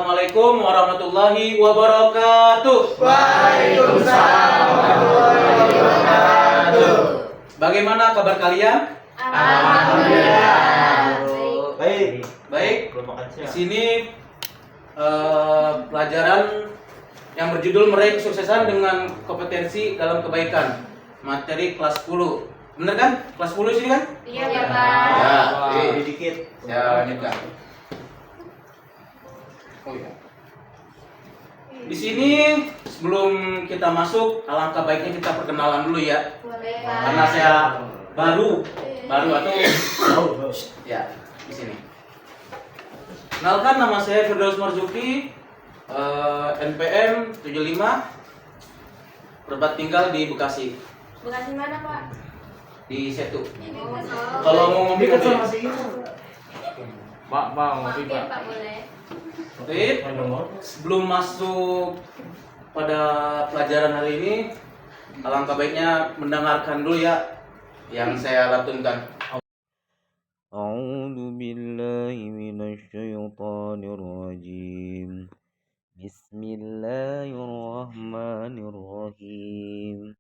Assalamualaikum warahmatullahi wabarakatuh. Waalaikumsalam warahmatullahi wabarakatuh. Bagaimana kabar kalian? Alhamdulillah. Baik. Di sini pelajaran yang berjudul meraih kesuksesan dengan kompetensi dalam kebaikan. Materi kelas 10. Bener kan? Kelas 10 sini kan? Iya, Bapak. Ya, Dikit. saya lanjutkan. Oh ya. Di sini sebelum kita masuk, alangkah baiknya kita perkenalan dulu ya. Boleh, Karena saya baru atau ya di sini. Kenalkan, nama saya Firdaus Marzuki, NPM 75, tempat tinggal di Bekasi, Bekasi mana, Pak? di Setu. Oh. Kalau mau ngopi Dikit ngopi. sama si Ina. Pak, ngopi Mampir, Pak. Pak, boleh. Oke, sebelum masuk pada pelajaran hari ini, alangkah baiknya mendengarkan dulu ya yang saya lantunkan. أعوذ بالله من الشيطان الرجيم بسم الله الرحمن الرحيم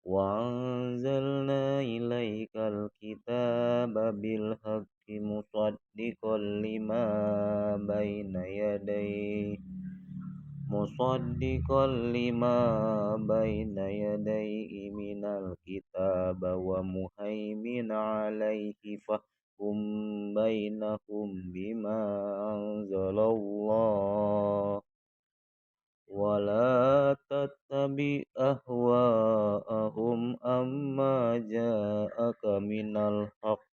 وأنزلنا إليك الكتاب بالحق مصدقا لما بين يديه من الكتاب ومهيمن عليه فاحكم بينهم بما أنزل الله ولا تتبع أهواءهم أما جاءك من الحق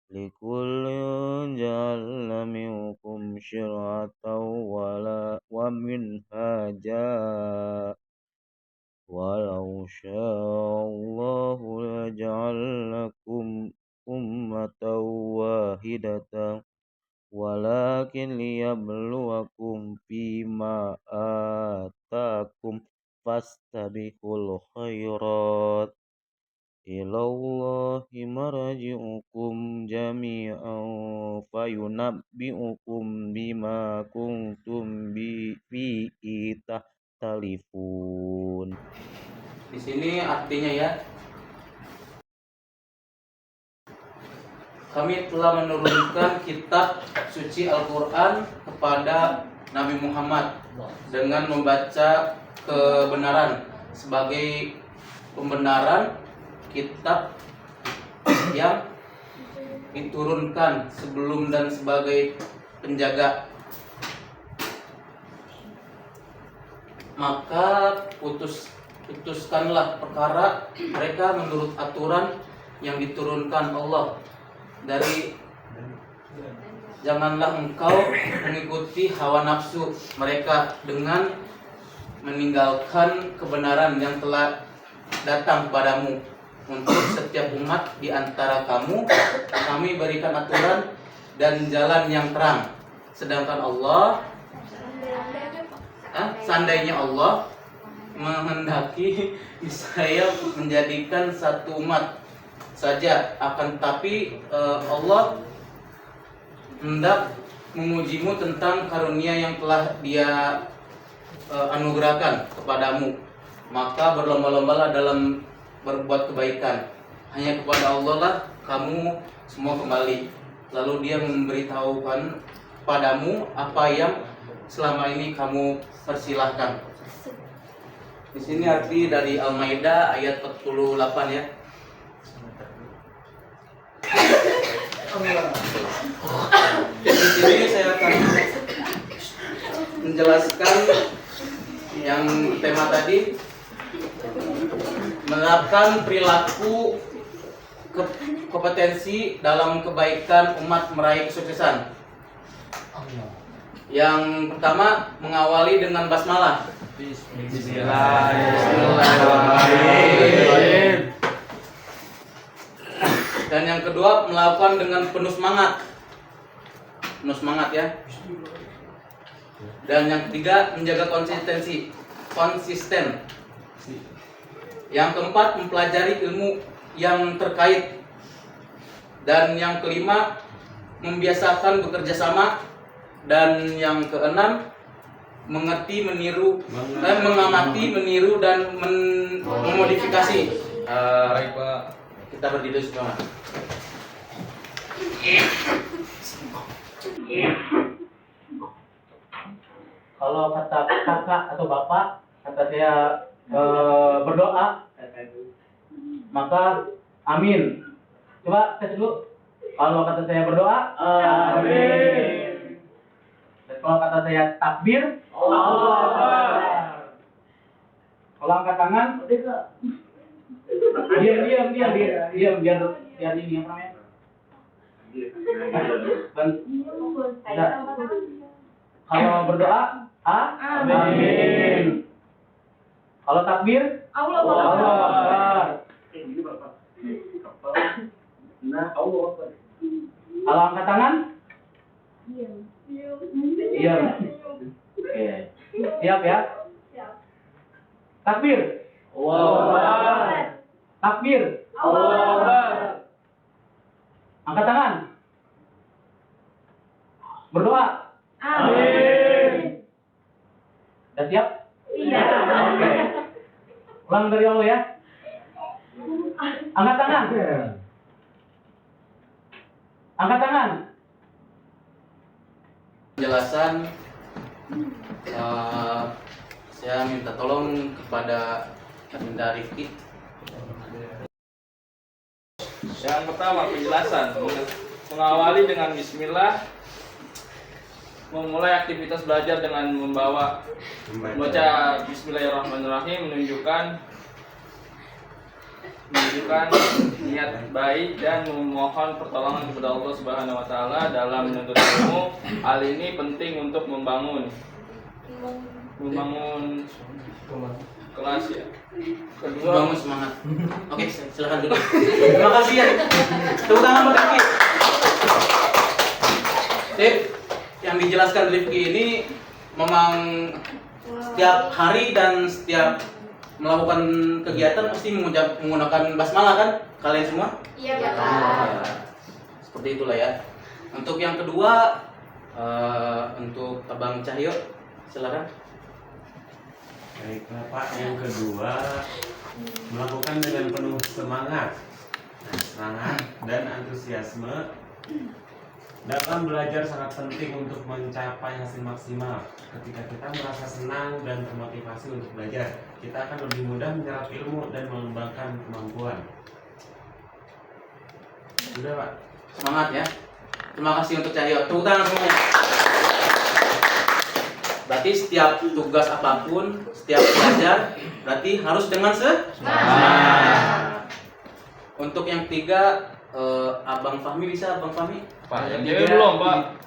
لكل جعلنا منكم شرعة ومنهاجا ولو شاء الله لجعلكم أمة واحدة ولكن ليبلوكم فيما آتاكم فاستبقوا الخيرات إلى الله مرجعكم جميعا فينبئكم بما كنتم فيه تختلفون. Di sini artinya ya, kami telah menurunkan kitab suci Al-Quran kepada Nabi Muhammad dengan membaca kebenaran sebagai pembenaran kitab yang diturunkan sebelum dan sebagai penjaga. Maka putuskanlah perkara mereka menurut aturan yang diturunkan Allah. Dari janganlah engkau mengikuti hawa nafsu mereka dengan meninggalkan kebenaran yang telah datang padamu. Untuk setiap umat di antara kamu, kami berikan aturan dan jalan yang terang. Sedangkan Allah, seandainya Allah menghendaki saya menjadikan satu umat saja, akan tapi Allah hendak mengujimu tentang karunia yang telah Dia anugerahkan kepadamu. Maka berlomba-lombalah dalam berbuat kebaikan. Hanya kepada Allah lah kamu semua kembali. Lalu Dia memberitahukan padamu apa yang selama ini kamu persilahkan. Di sini arti dari Al-Maidah ayat 48 ya. Di sini saya akan menjelaskan yang tema tadi, menerapkan perilaku kompetensi dalam kebaikan umat meraih kesuksesan. Yang pertama, mengawali dengan basmalah. Bismillahirrahmanirrahim. Dan yang kedua, melakukan dengan penuh semangat. Penuh semangat ya. Dan yang ketiga, menjaga konsisten. Yang keempat, mempelajari ilmu yang terkait. Dan yang kelima, membiasakan bekerja sama Dan yang keenam, mengerti, meniru, mengamati, meniru dan memodifikasi. Baik, Pak. Kita berdiri semua. Kalau kata kakak atau bapak, kata saya berdoa, maka amin. Coba tes dulu. Kalau kata saya berdoa, amin. Dan kalau kata saya takbir, Allah. Kalau angkat tangan, diam biar ini apa namanya? Kalau berdoa, amin. Kalau takbir, Allah Akbar. Kalau angkat tangan, diam. Oke. Siap ya? Takbir. Takbir. Angkat tangan. Berdoa. Amin. Udah siap? Iya. Oke. Ulang dari awal ya. Angkat tangan. Angkat tangan. Penjelasan saya minta tolong kepada Adinda Rifki. Yang pertama, penjelasan. Mengawali dengan bismillah. Memulai aktivitas belajar dengan membaca bismillahirrahmanirrahim menunjukkan niat baik dan memohon pertolongan kepada Allah Subhanahu wa taala dalam menuntut ilmu. Hal ini penting untuk membangun kelas ya. Kedua, Bangun semangat. Oke, silakan dulu. Terima kasih ya. Tepuk tangan buat Rifki. Tip yang dijelaskan Rifki ini memang setiap hari dan setiap melakukan kegiatan pasti menggunakan basmalah kan kalian semua? Iya, Pak. Ya, seperti itulah ya. Untuk yang kedua, untuk Abang Cahyo, silakan. Baiklah Pak, yang kedua melakukan dengan penuh semangat dan antusiasme. Dalam belajar sangat penting untuk mencapai hasil maksimal. Ketika kita merasa senang dan termotivasi untuk belajar, kita akan lebih mudah menyerap ilmu dan mengembangkan kemampuan. Sudah Pak. Semangat ya. Terima kasih untuk Cahyo. Tepuk tangan semuanya. Berarti setiap tugas apapun, setiap belajar, berarti harus dengan semangat. Untuk yang ketiga, Abang Fahmi bisa, Abang Fahmi? Pak, yang cewek belum, Pak.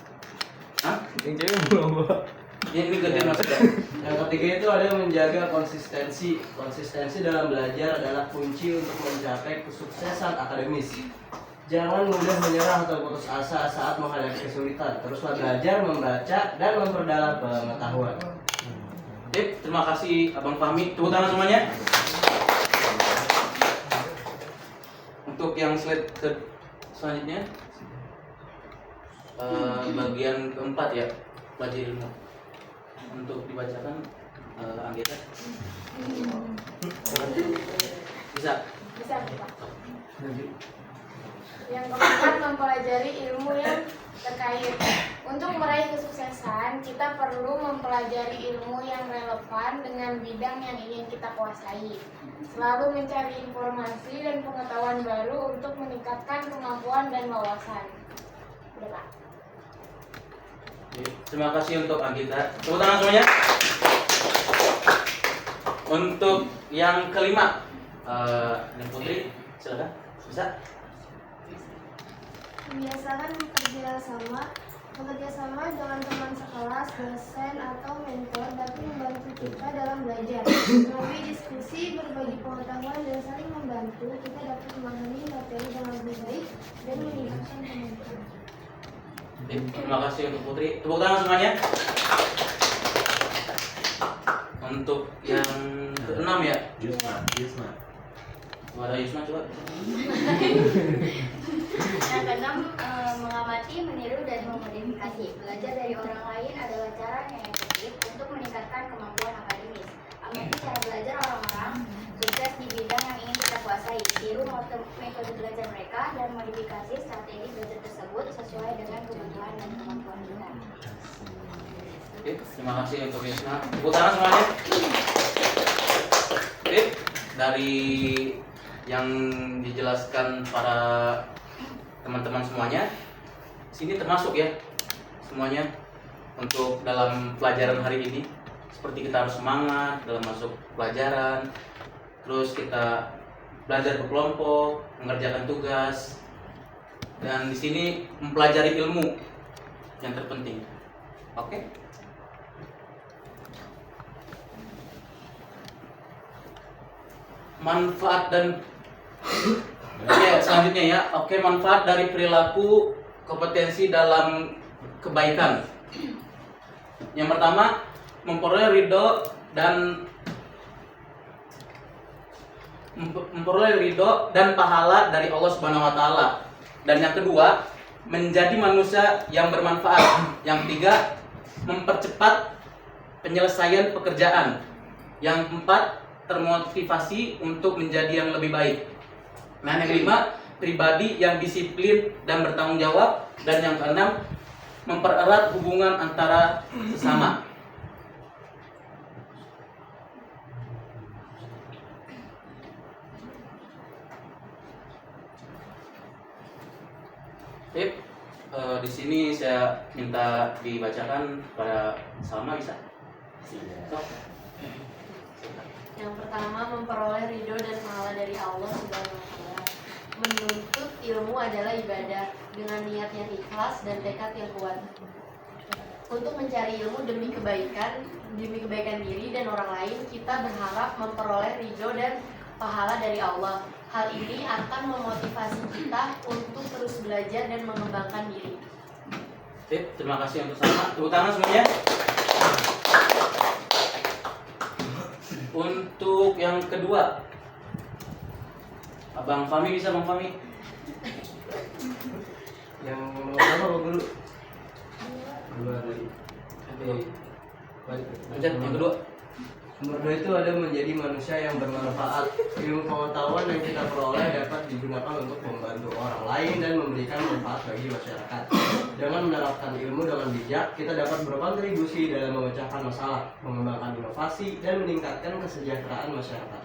Hah? Yang cewek belum, Pak. Ya, ini gantian maksudnya. Yang ketiga itu ada yang menjaga konsistensi. Konsistensi dalam belajar adalah kunci untuk mencapai kesuksesan akademis. Jangan mudah menyerah atau putus asa saat menghadapi kesulitan. Teruslah belajar, membaca, dan memperdalam pengetahuan. Terima kasih Abang Fahmi. Tepuk tangan semuanya. Untuk yang slide selanjutnya, bagian keempat ya, belajar ilmu. Untuk dibacakan, Anggita. Bisa. Bisa, Pak. Yang keempat, mempelajari ilmu yang terkait. Untuk meraih kesuksesan, kita perlu mempelajari ilmu yang relevan dengan bidang yang ingin kita kuasai. Selalu mencari informasi dan pengetahuan baru untuk meningkatkan kemampuan dan wawasan. Udah, Pak. Terima kasih untuk Anggita. Tepuk tangan semuanya. Untuk yang kelima, Putri, silakan. Bisa. Biasakan bekerja sama dengan teman sekelas, dosen atau mentor dapat membantu kita dalam belajar. Melalui diskusi, berbagi pengetahuan dan saling membantu, kita dapat memahami materi dengan lebih baik dan meningkatkan kemampuan. Terima kasih untuk Putri. Tepuk tangan semuanya. Untuk yang keenam ya, Yusma. Ada Yusma coba. Yang keenam, mengamati, meniru, dan memodifikasi. Belajar dari orang lain adalah cara yang efektif untuk meningkatkan kemampuan akademis. Amati cara belajar orang-orang sukses di bidang yang ingin kita kuasai. Tiru metode belajar mereka dan modifikasi strategi belajar tersebut sesuai dengan kebutuhan dan kemampuan kita. Oke, terima kasih untuk Yusma. Tepuk tangan semuanya. Oke, dari yang dijelaskan para teman-teman semuanya, sini termasuk ya semuanya untuk dalam pelajaran hari ini. Seperti kita harus semangat dalam masuk pelajaran, terus kita belajar berkelompok, mengerjakan tugas, dan di sini mempelajari ilmu yang terpenting. Oke? Manfaat dan oke, selanjutnya ya. Oke, manfaat dari perilaku kompetensi dalam kebaikan. Yang pertama, memperoleh ridho dan pahala dari Allah Subhanahu wa taala. Dan yang kedua, menjadi manusia yang bermanfaat. Yang ketiga, mempercepat penyelesaian pekerjaan. Yang keempat, termotivasi untuk menjadi yang lebih baik. Nah, yang kelima, pribadi yang disiplin dan bertanggung jawab. Dan yang keenam, mempererat hubungan antara sesama. Oke, di sini saya minta dibacakan pada Salma, bisa? Sok. Yang pertama, memperoleh ridho dan pahala dari Allah Subhanahu wa taala. Menuntut ilmu adalah ibadah dengan niat yang ikhlas dan tekad yang kuat. Untuk mencari ilmu demi kebaikan diri dan orang lain, kita berharap memperoleh ridho dan pahala dari Allah. Hal ini akan memotivasi kita untuk terus belajar dan mengembangkan diri. Oke, terima kasih untuk Salma. Tepuk tangan semuanya. Untuk yang kedua, Abang Fami, bisa Bang Fami? Yang nomor berapa Pak Guru? Dua lagi. Lanjut, yang kedua. Nomor 2 itu ada menjadi manusia yang bermanfaat. Ilmu pengetahuan yang kita peroleh dapat digunakan untuk membantu orang lain dan memberikan manfaat bagi masyarakat. Dengan menerapkan ilmu dengan bijak, kita dapat berkontribusi dalam memecahkan masalah, mengembangkan inovasi, dan meningkatkan kesejahteraan masyarakat.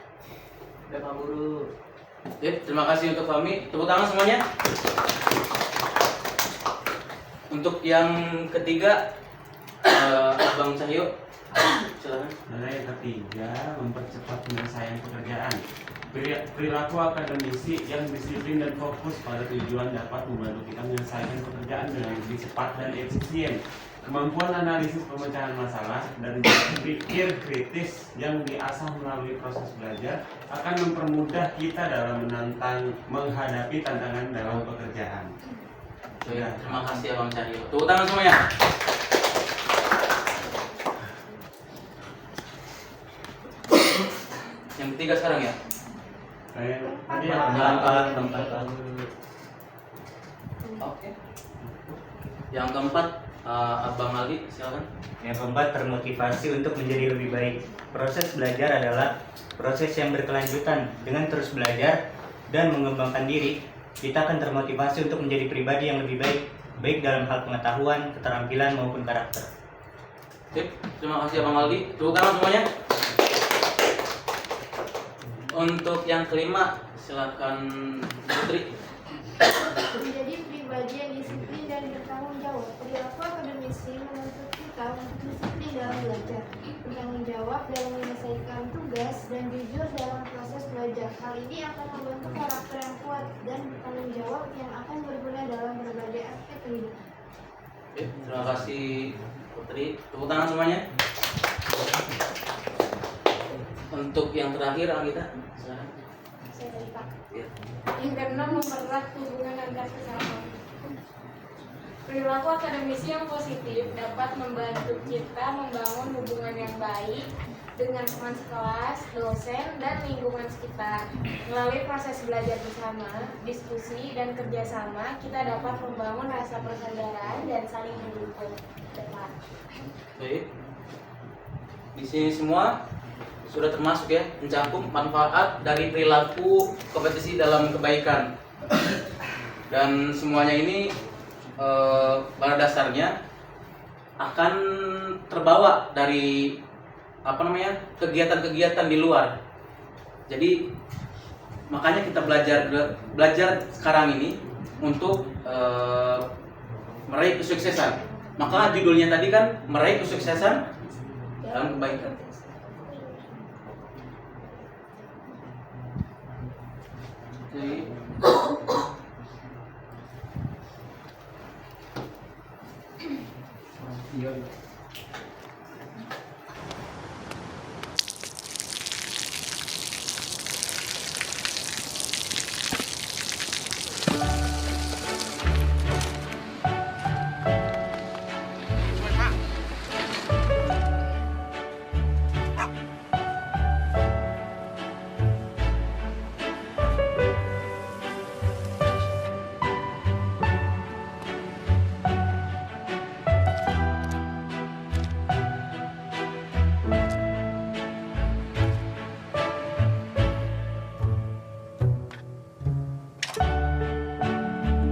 Udah Pak Guru. Oke, terima kasih untuk Fami. Tepuk tangan semuanya. Untuk yang ketiga, Abang Cahyo, silakan. Nah, yang ketiga, mempercepat penyelesaian pekerjaan. Perilaku akademisi yang disiplin dan fokus pada tujuan dapat membantu kita menyelesaikan pekerjaan dengan lebih cepat dan efisien. Kemampuan analisis pemecahan masalah dan berpikir kritis yang diasah melalui proses belajar akan mempermudah kita dalam menghadapi tantangan dalam pekerjaan. Oke, terima kasih Abang Cahyo. Tepuk tangan semuanya. Yang ketiga sekarang ya. Tadi Keempat. Oke. Yang keempat, Abang Ali, silakan. Yang keempat, termotivasi untuk menjadi lebih baik. Proses belajar adalah proses yang berkelanjutan. Dengan terus belajar dan mengembangkan diri, kita akan termotivasi untuk menjadi pribadi yang lebih baik, baik dalam hal pengetahuan, keterampilan maupun karakter. Oke, terima kasih Abang Aldi. Tepuk tangan semuanya. Untuk yang kelima, silakan Putri. Menjadi pribadi yang disiplin dan bertanggung jawab. Perilaku akademisi menuntut kita untuk disiplin dalam belajar, bertanggung jawab dalam menyelesaikan tugas, dan jujur dalam proses belajar. Hal ini akan membentuk karakter yang kuat dan bertanggung jawab yang akan berguna dalam berbagai aspek kehidupan. Oke, terima kasih Putri. Tepuk tangan semuanya. Untuk yang terakhir, Anggita, silakan. Saya tadi Pak. Ya. Yang keenam, mempererat hubungan antar sesama. Perilaku akademisi yang positif dapat membantu kita membangun hubungan yang baik dengan teman sekelas, dosen, dan lingkungan sekitar. Melalui proses belajar bersama, diskusi, dan kerjasama, kita dapat membangun rasa persaudaraan dan saling mendukung. Baik. Di sini semua sudah termasuk ya, mencakup manfaat dari perilaku kompetisi dalam kebaikan. Dan semuanya ini pada dasarnya akan terbawa dari kegiatan-kegiatan di luar. Jadi makanya kita belajar sekarang ini untuk meraih kesuksesan. Maka judulnya tadi kan meraih kesuksesan dalam kebaikan. Jadi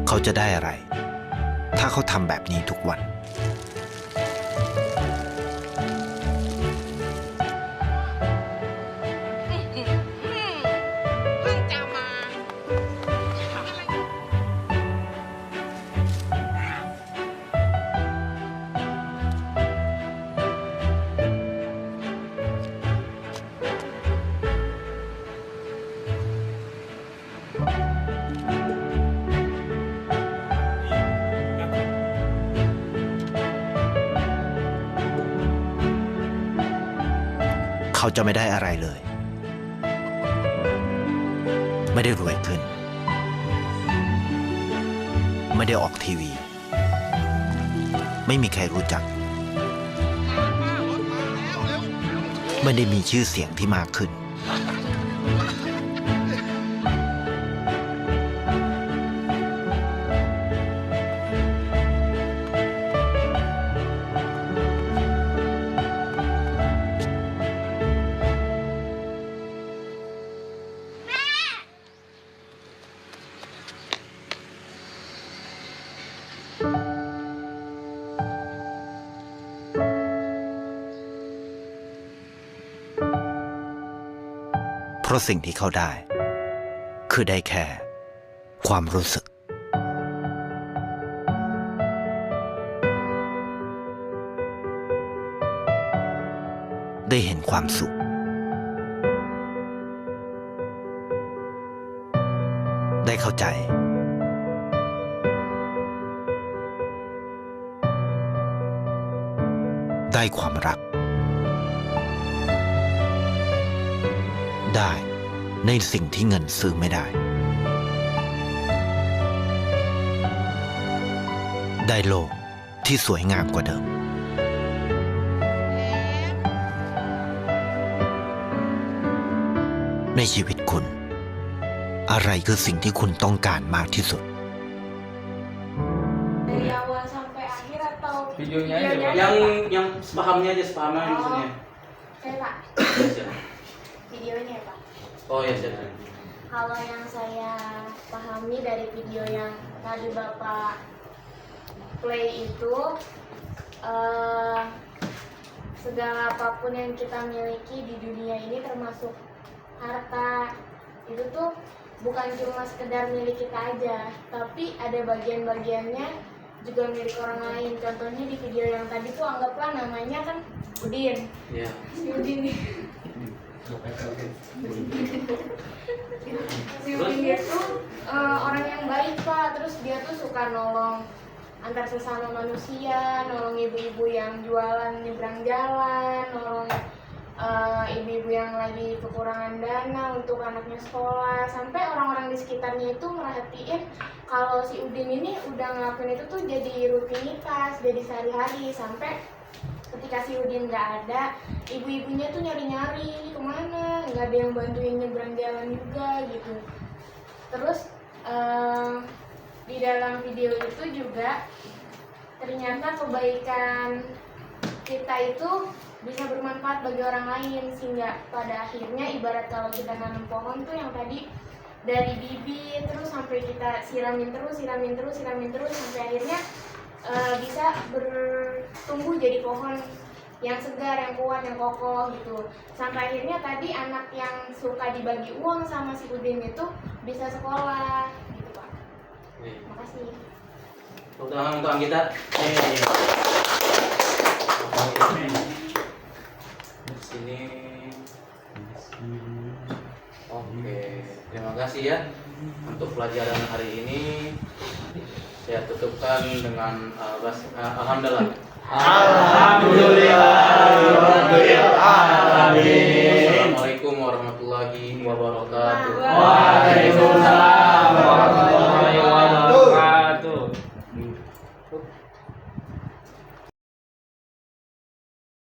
เขาจะได้อะไร ถ้าเขาทำแบบนี้ทุกวัน เขาจะไม่ได้อะไรเลย ไม่ได้รวยขึ้น ไม่ได้ออกทีวี ไม่มีใครรู้จัก ไม่ได้มีชื่อเสียงที่มากขึ้น เพราะสิ่งที่เขาได้ คือได้แค่ความรู้สึก ได้เห็นความสุข ได้เข้าใจ ได้ความรัก ได้ในสิ่งที่เงินซื้อไม่ได้ ได้โลกที่สวยงามกว่าเดิม ในชีวิตคุณ อะไรคือสิ่งที่คุณต้องการมากที่สุด Dari awal sampai akhir atau Videonya aja, Pak. yang sepahamnya aja, sepahamnya maksudnya. Saya Pak, Ya, siap. videonya Pak. Oh ya siap. Kalau yang saya pahami dari video yang tadi Bapak play itu, segala apapun yang kita miliki di dunia ini termasuk harta, itu tuh bukan cuma sekedar milik kita aja, tapi ada bagian-bagiannya juga milik orang lain. Contohnya di video yang tadi tuh anggaplah namanya kan Udin. Iya. Si Udin nih. Si Udin itu orang yang baik Pak, terus dia tuh suka nolong antar sesama manusia, nolong ibu-ibu yang jualan nyebrang jalan, nolong ibu-ibu yang lagi kekurangan dana untuk anaknya sekolah, sampai orang-orang di sekitarnya itu merhatiin kalau si Udin ini udah ngelakuin itu tuh jadi rutinitas, jadi sehari-hari, sampai ketika si Udin nggak ada, ibu-ibunya tuh nyari-nyari ini kemana, nggak ada yang bantuin nyebrang jalan juga gitu. Terus di dalam video itu juga ternyata kebaikan kita itu bisa bermanfaat bagi orang lain, sehingga pada akhirnya ibarat kalau kita nanam pohon tuh yang tadi dari bibit terus sampai kita siramin terus sampai akhirnya bisa bertumbuh jadi pohon yang segar, yang kuat, yang kokoh gitu. Sampai akhirnya tadi anak yang suka dibagi uang sama si Udin itu bisa sekolah gitu Pak. Terima kasih. Tepuk tangan untuk Anggita. Sini. Oke, terima kasih ya untuk pelajaran hari ini. Saya tutupkan dengan alhamdulillah. Assalamualaikum warahmatullahi wabarakatuh. Waalaikumsalam warahmatullahi wabarakatuh.